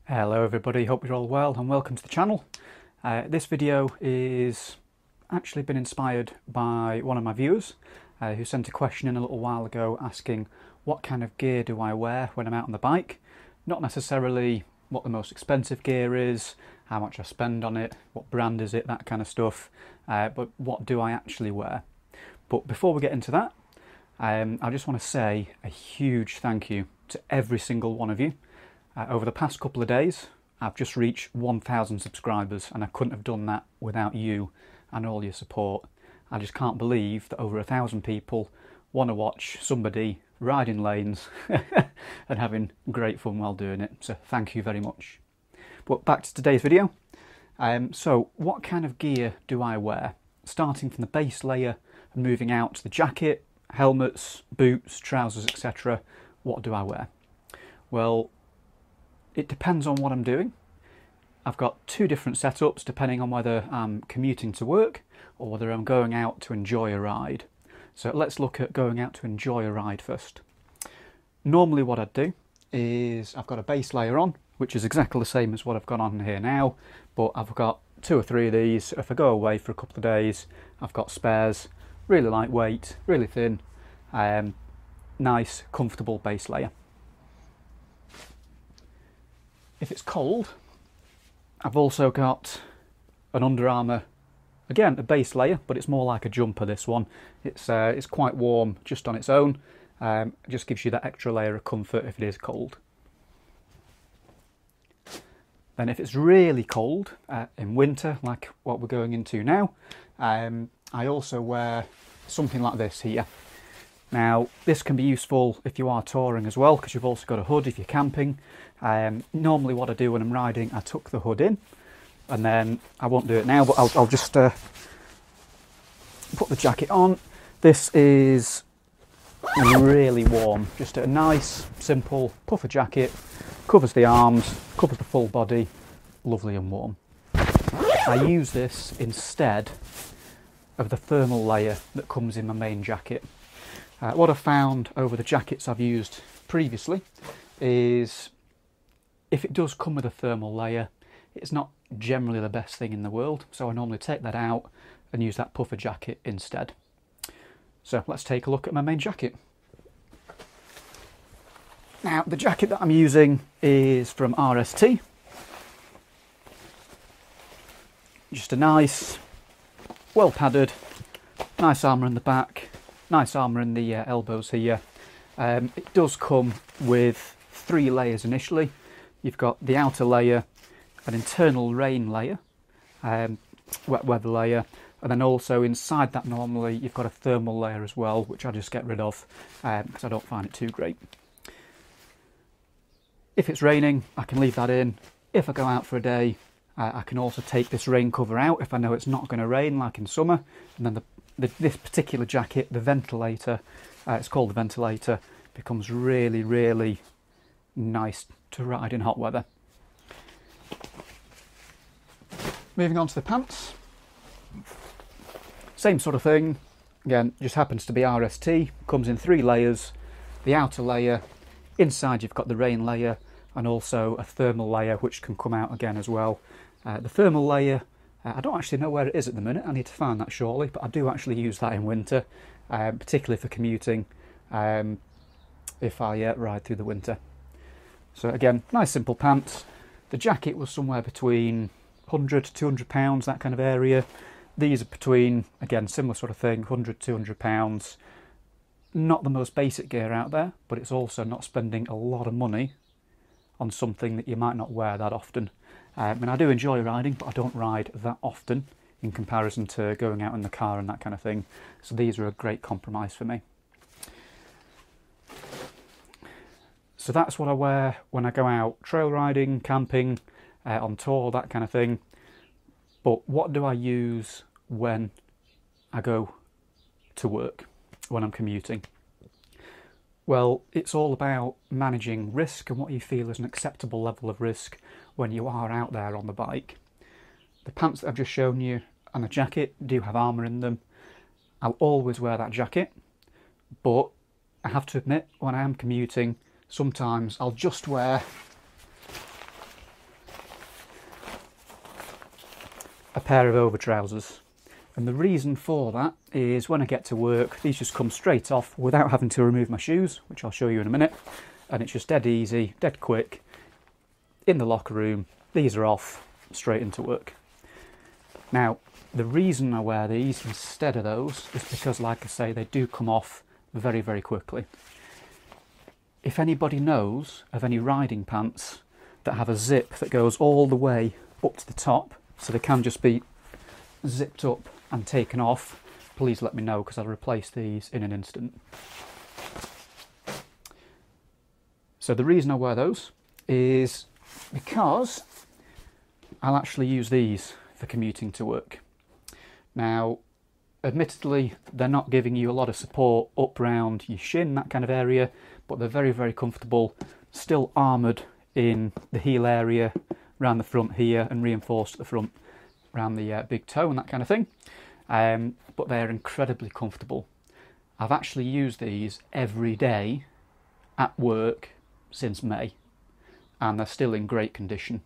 Hello everybody, hope you're all well and welcome to the channel. This video is actually been inspired by one of my viewers who sent a question in a little while ago asking what kind of gear do I wear when I'm out on the bike. Not necessarily what the most expensive gear is, how much I spend on it, what brand is it, that kind of stuff, but what do I actually wear. But before we get into that, I just want to say a huge thank you to every single one of you. Over the past couple of days, I've just reached 1,000 subscribers and I couldn't have done that without you and all your support. I just can't believe that over 1,000 people want to watch somebody riding lanes and having great fun while doing it. So thank you very much. But back to today's video. So what kind of gear do I wear? Starting from the base layer and moving out to the jacket, helmets, boots, trousers, etc. What do I wear? Well, it depends on what I'm doing. I've got two different setups depending on whether I'm commuting to work or whether I'm going out to enjoy a ride. So let's look at going out to enjoy a ride first. Normally what I'd do is I've got a base layer on, which is exactly the same as what I've got on here now, but I've got 2 or 3 of these. If I go away for a couple of days, I've got spares, really lightweight, really thin, nice, comfortable base layer. If it's cold, I've also got an Under Armour, again a base layer, but it's more like a jumper, this one. It's quite warm just on its own, it just gives you that extra layer of comfort if it is cold. Then if it's really cold, in winter, like what we're going into now, I also wear something like this here. Now, this can be useful if you are touring as well, because you've also got a hood if you're camping. Normally what I do when I'm riding, I tuck the hood in, and then I won't do it now, but I'll just put the jacket on. This is really warm, just a nice, simple puffer jacket, covers the arms, covers the full body, lovely and warm. I use this instead of the thermal layer that comes in my main jacket. What I've found over the jackets I've used previously is if it does come with a thermal layer, it's not generally the best thing in the world, so I normally take that out and use that puffer jacket instead. So let's take a look at my main jacket. Now, the jacket that I'm using is from RST. Just a nice, well padded, nice armour in the back, nice armour in the elbows here. It does come with 3 layers initially. You've got the outer layer, an internal rain layer, wet weather layer, and then also inside that normally you've got a thermal layer as well, which I just get rid of because I don't find it too great. If it's raining, I can leave that in. If I go out for a day, I can also take this rain cover out if I know it's not going to rain like in summer, and then this particular jacket, the ventilator, it's called the ventilator, becomes really, really nice to ride in hot weather. Moving on to the pants. Same sort of thing. Again, just happens to be RST, comes in 3 layers. The outer layer, inside you've got the rain layer, and also a thermal layer which can come out again as well. The thermal layer, I don't actually know where it is at the minute, I need to find that shortly, but I do actually use that in winter, particularly for commuting, if I ride through the winter. So again, nice simple pants. The jacket was somewhere between 100 to 200 pounds, that kind of area. These are between, again, similar sort of thing, 100 to 200 pounds. Not the most basic gear out there, but it's also not spending a lot of money on something that you might not wear that often. I mean, I do enjoy riding, but I don't ride that often in comparison to going out in the car and that kind of thing. So these are a great compromise for me. So that's what I wear when I go out trail riding, camping, on tour, that kind of thing. But what do I use when I go to work, when I'm commuting? Well, it's all about managing risk and what you feel is an acceptable level of risk when you are out there on the bike. The pants that I've just shown you and the jacket do have armour in them. I'll always wear that jacket, but I have to admit, when I am commuting, sometimes I'll just wear a pair of overtrousers. And the reason for that is when I get to work, these just come straight off without having to remove my shoes, which I'll show you in a minute. And it's just dead easy, dead quick. In the locker room, these are off, straight into work. Now, the reason I wear these instead of those is because, like I say, they do come off very, very quickly. If anybody knows of any riding pants that have a zip that goes all the way up to the top, so they can just be zipped up and taken off, please let me know, because I'll replace these in an instant. So the reason I wear those is because I'll actually use these for commuting to work. Now, admittedly, they're not giving you a lot of support up round your shin, that kind of area, but they're very, very comfortable, still armoured in the heel area, around the front here, and reinforced at the front, around the big toe and that kind of thing. But they're incredibly comfortable. I've actually used these every day at work since May, and they're still in great condition.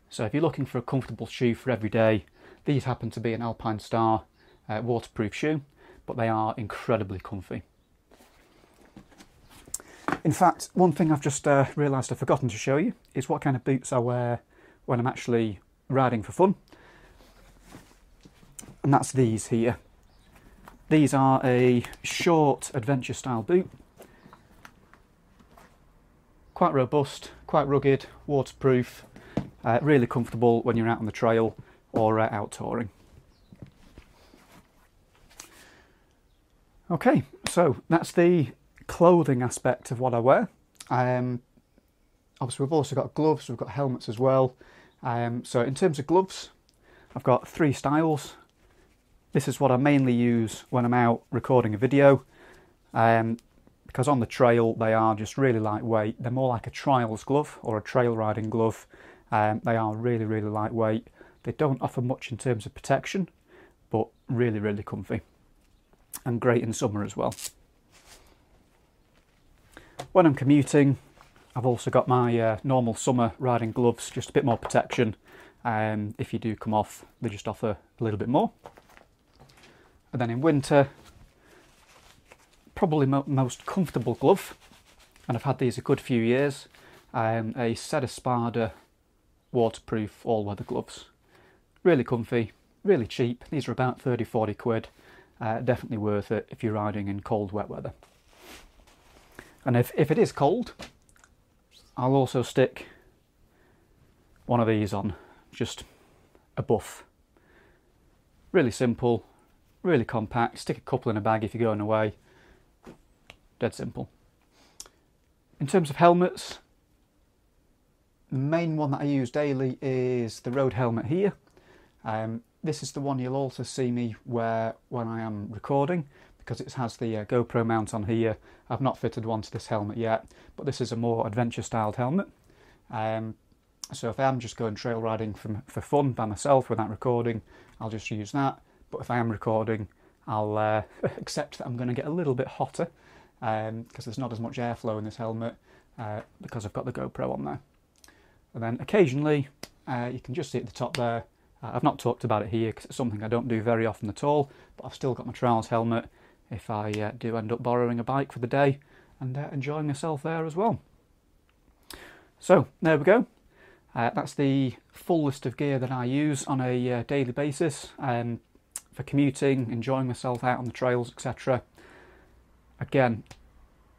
So if you're looking for a comfortable shoe for every day, these happen to be an Alpinestar waterproof shoe, but they are incredibly comfy. In fact, one thing I've just realised I've forgotten to show you is what kind of boots I wear when I'm actually riding for fun. And that's these here. These are a short adventure style boot. Quite robust, quite rugged, waterproof, really comfortable when you're out on the trail or out touring. Okay, so that's the clothing aspect of what I wear. Obviously we've also got gloves, we've got helmets as well. So in terms of gloves, I've got 3 styles. This is what I mainly use when I'm out recording a video, because on the trail they are just really lightweight. They're more like a trials glove or a trail riding glove. They are really, really lightweight. They don't offer much in terms of protection, but really, really comfy. And great in summer as well. When I'm commuting, I've also got my normal summer riding gloves, just a bit more protection. If you do come off, they just offer a little bit more. And then in winter, probably most comfortable glove, and I've had these a good few years, a Seda Spada waterproof all-weather gloves. Really comfy, really cheap. These are about 30-40 quid. Definitely worth it if you're riding in cold, wet weather. And if it is cold, I'll also stick one of these on, just a buff. Really simple, really compact. Stick a couple in a bag if you're going away. Dead simple. In terms of helmets, the main one that I use daily is the Rode helmet here. This is the one you'll also see me wear when I am recording, because it has the GoPro mount on here. I've not fitted one to this helmet yet, but this is a more adventure styled helmet. So if I am just going trail riding for fun by myself without recording, I'll just use that. But if I am recording, I'll accept that I'm going to get a little bit hotter, because there's not as much airflow in this helmet, because I've got the GoPro on there. And then occasionally, you can just see at the top there, I've not talked about it here because it's something I don't do very often at all, but I've still got my trials helmet if I do end up borrowing a bike for the day and enjoying myself there as well. So there we go. That's the full list of gear that I use on a daily basis for commuting, enjoying myself out on the trails, etc. Again,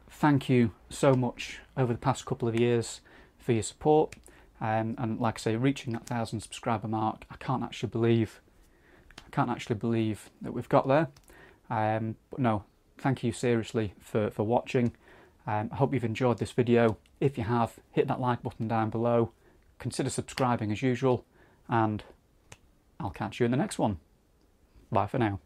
thank you so much over the past couple of years for your support. And like I say, reaching that 1,000 subscriber mark, I can't actually believe that we've got there. But no, thank you seriously for watching. I hope you've enjoyed this video. If you have, hit that like button down below. Consider subscribing as usual, and I'll catch you in the next one. Bye for now.